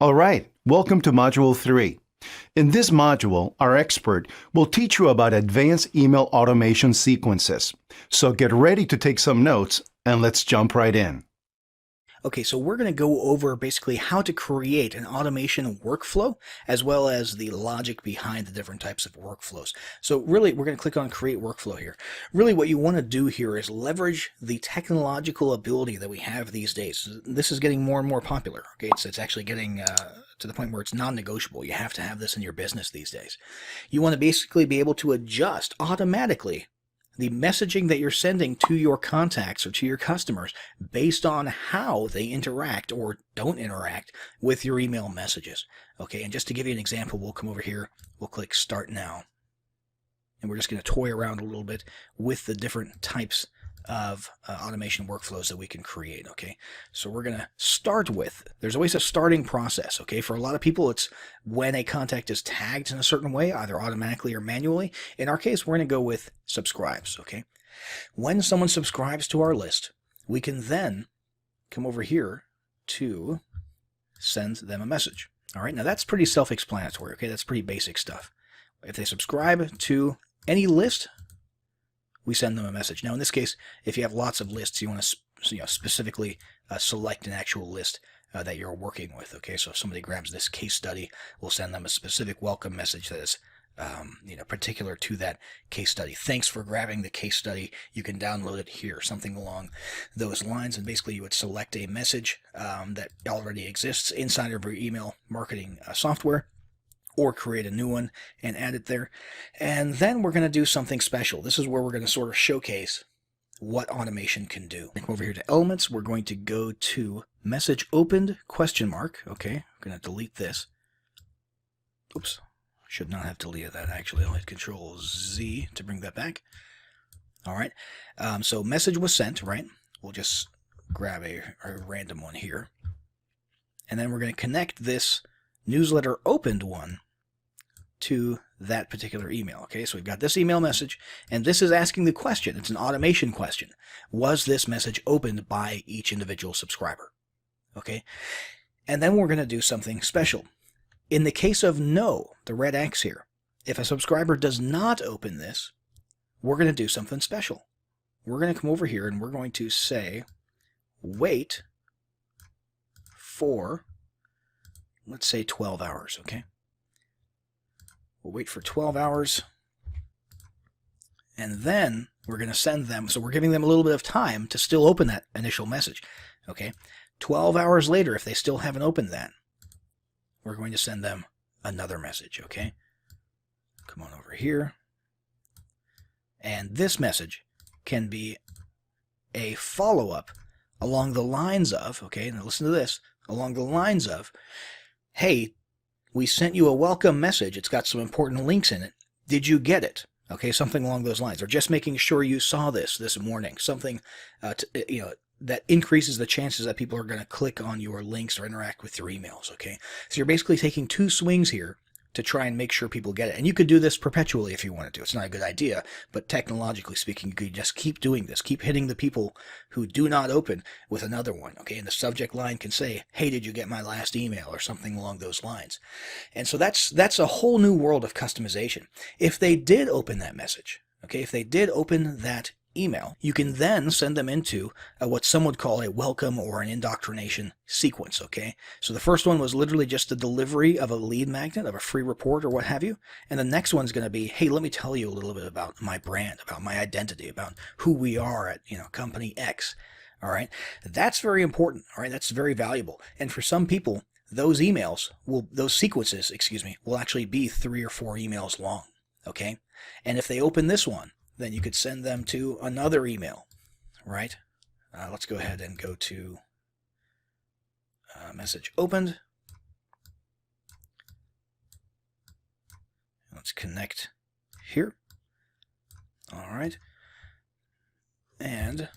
All right, welcome to Module 3. In this module, our expert will teach you about advanced email automation sequences. So get ready to take some notes and let's jump right in. Okay, so we're going to go over basically how to create an automation workflow as well as the logic behind the different types of workflows. So really, we're going to click on Create Workflow here. Really what you want to do here is leverage the technological ability that we have these days. This is getting more and more popular. Okay, it's actually getting to the point where it's non-negotiable. You have to have this in your business these days. You want to basically be able to adjust automatically the messaging that you're sending to your contacts or to your customers based on how they interact or don't interact with your email messages. Okay, and just to give you an example, we'll come over here, we'll click Start Now, and we're just going to toy around a little bit with the different types of automation workflows that we can create. Okay, so we're going to start with, there's always a starting process. Okay, for a lot of people, it's when a contact is tagged in a certain way, either automatically or manually. In our case, we're going to go with subscribes. Okay, when someone subscribes to our list, we can then come over here to send them a message. All right, now that's pretty self-explanatory. Okay, that's pretty basic stuff. If they subscribe to any list, we send them a message. Now, in this case, if you have lots of lists, you want to specifically select an actual list that you're working with. Okay, so if somebody grabs this case study, we'll send them a specific welcome message that is particular to that case study. Thanks for grabbing the case study. You can download it here, something along those lines. And basically, you would select a message that already exists inside of your email marketing software, or create a new one and add it there. And then we're going to do something special. This is where we're going to sort of showcase what automation can do. Come over here to Elements. We're going to go to Message Opened ? Okay, I'm going to delete this. Oops, should not have deleted that actually. I'll hit Control Z to bring that back. All right, so message was sent, right? We'll just grab a random one here. And then we're going to connect this newsletter opened one to that particular email. Okay, so we've got this email message, and this is asking the question. It's an automation question. Was this message opened by each individual subscriber? Okay, and then we're going to do something special. In the case of no, the red X here, if a subscriber does not open this, we're going to do something special. We're going to come over here and we're going to say, wait for, let's say 12 hours, okay? We'll wait for 12 hours, and then we're going to send them, so we're giving them a little bit of time to still open that initial message, okay? 12 hours later, if they still haven't opened that, we're going to send them another message, okay? Come on over here. And this message can be a follow-up along the lines of, okay, now listen to this, along the lines of, hey, we sent you a welcome message. It's got some important links in it. Did you get it? Okay, something along those lines. Or just making sure you saw this morning. Something that increases the chances that people are going to click on your links or interact with your emails. Okay, so you're basically taking two swings here to try and make sure people get it. And you could do this perpetually if you wanted to. It's not a good idea, but technologically speaking, you could just keep doing this. Keep hitting the people who do not open with another one, okay? And the subject line can say, hey, did you get my last email, or something along those lines. And so that's a whole new world of customization. If they did open that message, okay, if they did open that email, you can then send them into what some would call a welcome or an indoctrination sequence, okay? So the first one was literally just the delivery of a lead magnet, of a free report or what have you. And the next one's going to be, hey, let me tell you a little bit about my brand, about my identity, about who we are at, company X. All right? That's very important, all right? That's very valuable. And for some people, those sequences, will actually be 3 or 4 emails long, okay? And if they open this one, then you could send them to another email, right? Let's go ahead and go to message opened. Let's connect here. All right. And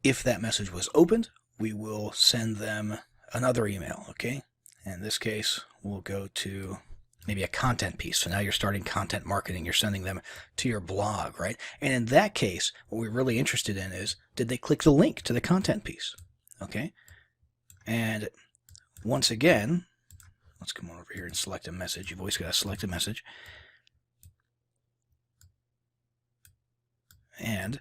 if that message was opened, we will send them another email, okay? In this case, we'll go to maybe a content piece. So now you're starting content marketing. You're sending them to your blog, right? And in that case, what we're really interested in is, did they click the link to the content piece? Okay. And once again, let's come on over here and select a message. You've always got to select a message. And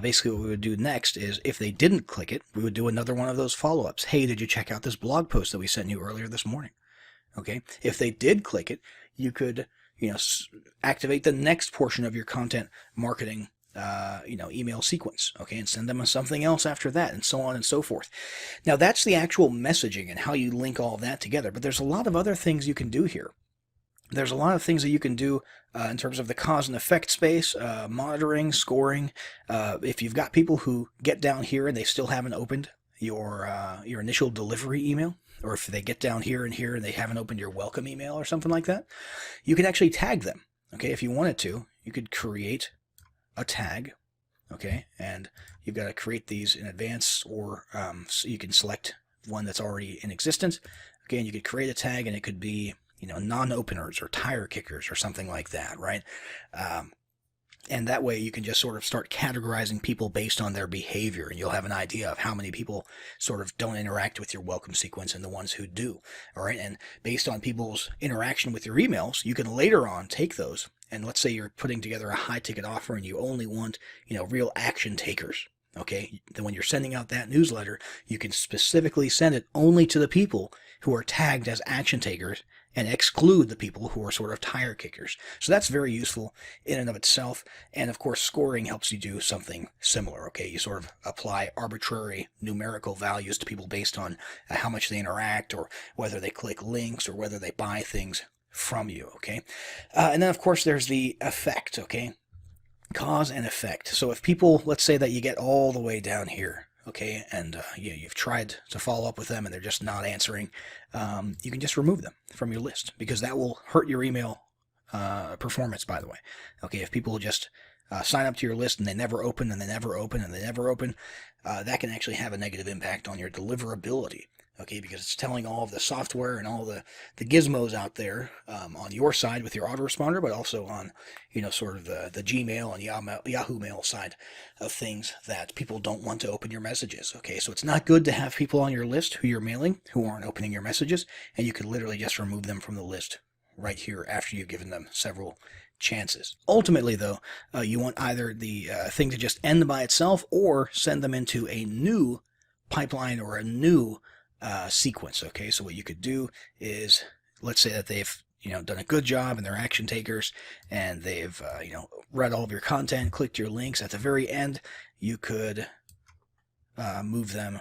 basically what we would do next is, if they didn't click it, we would do another one of those follow-ups. Hey, did you check out this blog post that we sent you earlier this morning? Okay. If they did click it, you could, activate the next portion of your content marketing, email sequence. Okay. And send them something else after that, and so on and so forth. Now that's the actual messaging and how you link all of that together. But there's a lot of other things you can do here. There's a lot of things that you can do in terms of the cause and effect space, monitoring, scoring. If you've got people who get down here and they still haven't opened your initial delivery email, or if they get down here and they haven't opened your welcome email or something like that, you can actually tag them. Okay, if you wanted to, you could create a tag. Okay, and you've got to create these in advance, or so you can select one that's already in existence. Again, you could create a tag, and it could be non-openers or tire kickers or something like that, right? And that way you can just sort of start categorizing people based on their behavior, and you'll have an idea of how many people sort of don't interact with your welcome sequence and the ones who do. All right. And based on people's interaction with your emails, you can later on take those. And let's say you're putting together a high ticket offer and you only want, real action takers. Okay. Then when you're sending out that newsletter, you can specifically send it only to the people who are tagged as action takers, and exclude the people who are sort of tire kickers. So that's very useful in and of itself. And of course, scoring helps you do something similar. Okay, you sort of apply arbitrary numerical values to people based on how much they interact, or whether they click links, or whether they buy things from you. Okay, and then of course there's the effect. Okay, cause and effect. So if people, let's say that you get all the way down here, okay, and you've tried to follow up with them and they're just not answering, you can just remove them from your list, because that will hurt your email performance, by the way. Okay, if people just sign up to your list and they never open and they never open and they never open, that can actually have a negative impact on your deliverability. Okay, because it's telling all of the software and all the gizmos out there on your side with your autoresponder, but also on, sort of the Gmail and Yahoo Mail side of things, that people don't want to open your messages. Okay, so it's not good to have people on your list who you're mailing who aren't opening your messages, and you could literally just remove them from the list right here after you've given them several chances. Ultimately, though, you want either the thing to just end by itself, or send them into a new pipeline or a new sequence. Okay, so what you could do is, let's say that they've done a good job and they're action takers, and they've read all of your content, clicked your links. At the very end, you could move them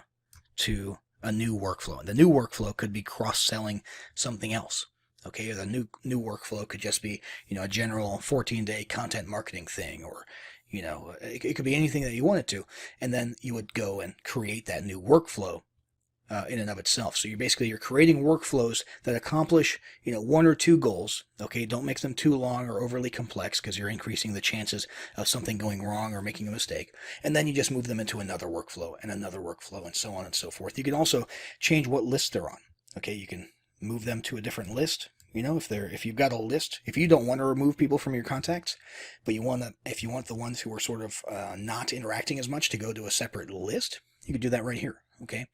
to a new workflow, and the new workflow could be cross-selling something else. Okay, or the new workflow could just be a general 14-day content marketing thing, or it could be anything that you want it to, and then you would go and create that new workflow in and of itself. So you're creating workflows that accomplish, one or two goals. Okay, don't make them too long or overly complex, because you're increasing the chances of something going wrong or making a mistake. And then you just move them into another workflow and so on and so forth. You can also change what list they're on. Okay, you can move them to a different list. If you've got a list, if you don't want to remove people from your contacts, but if you want the ones who are sort of not interacting as much to go to a separate list, you could do that right here. Okay,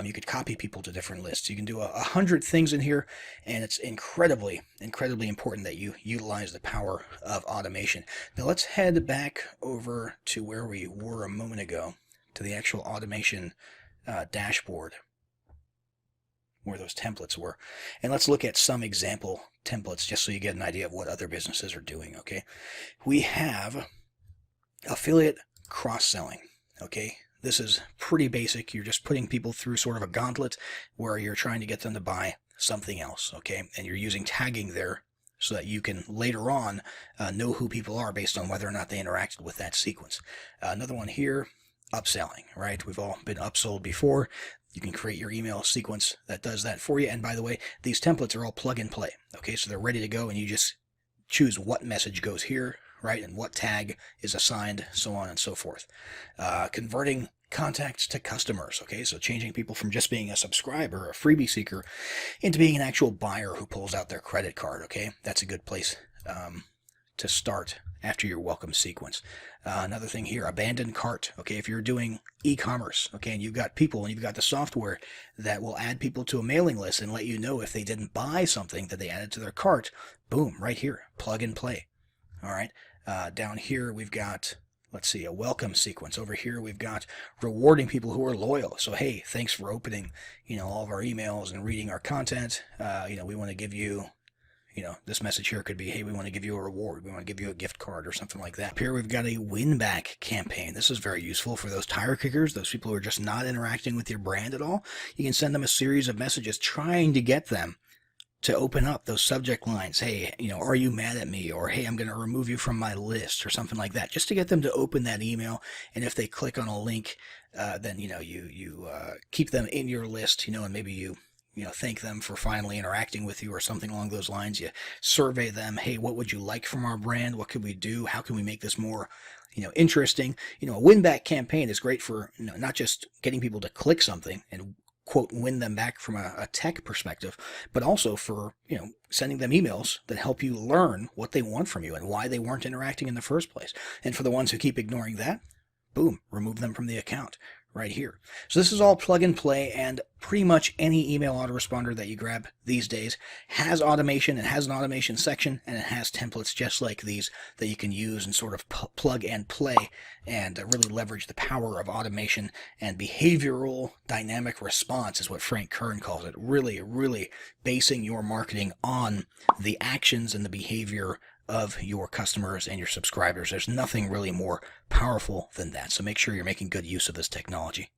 you could copy people to different lists. You can do 100 things in here, and it's incredibly important that you utilize the power of automation. Now let's head back over to where we were a moment ago, to the actual automation dashboard, where those templates were. And let's look at some example templates, just so you get an idea of what other businesses are doing. Okay, we have affiliate cross-selling. Okay, this is pretty basic. You're just putting people through sort of a gauntlet where you're trying to get them to buy something else. Okay, and you're using tagging there so that you can later on know who people are based on whether or not they interacted with that sequence. Another one here, upselling, right? We've all been upsold before. You can create your email sequence that does that for you. And by the way, these templates are all plug and play. Okay, so they're ready to go, and you just choose what message goes here, right, and what tag is assigned, so on and so forth. Converting contacts to customers. Okay, so changing people from just being a subscriber, a freebie seeker, into being an actual buyer who pulls out their credit card. Okay, that's a good place to start after your welcome sequence. Another thing here, abandon cart. Okay, if you're doing e-commerce, okay, and you've got people and you've got the software that will add people to a mailing list and let you know if they didn't buy something that they added to their cart, boom, right here, plug and play. All right, down here we've got, let's see, a welcome sequence. Over here we've got rewarding people who are loyal. So hey, thanks for opening, all of our emails and reading our content. We want to give you, this message here could be, hey, we want to give you a reward. We want to give you a gift card or something like that. Up here we've got a win back campaign. This is very useful for those tire kickers, those people who are just not interacting with your brand at all. You can send them a series of messages trying to get them to open up those subject lines. Hey, are you mad at me? Or hey, I'm going to remove you from my list or something like that, just to get them to open that email. And if they click on a link, then, you keep them in your list, and maybe you thank them for finally interacting with you or something along those lines. You survey them. Hey, what would you like from our brand? What could we do? How can we make this more, interesting? A win-back campaign is great for, not just getting people to click something and quote win them back from a tech perspective, but also for, sending them emails that help you learn what they want from you and why they weren't interacting in the first place. And for the ones who keep ignoring that, boom, remove them from the account right here. So this is all plug and play, and pretty much any email autoresponder that you grab these days has automation. It has an automation section, and it has templates just like these that you can use and sort of plug and play and really leverage the power of automation. And behavioral dynamic response is what Frank Kern calls it. Really, really basing your marketing on the actions and the behavior of your customers and your subscribers. There's nothing really more powerful than that. So make sure you're making good use of this technology.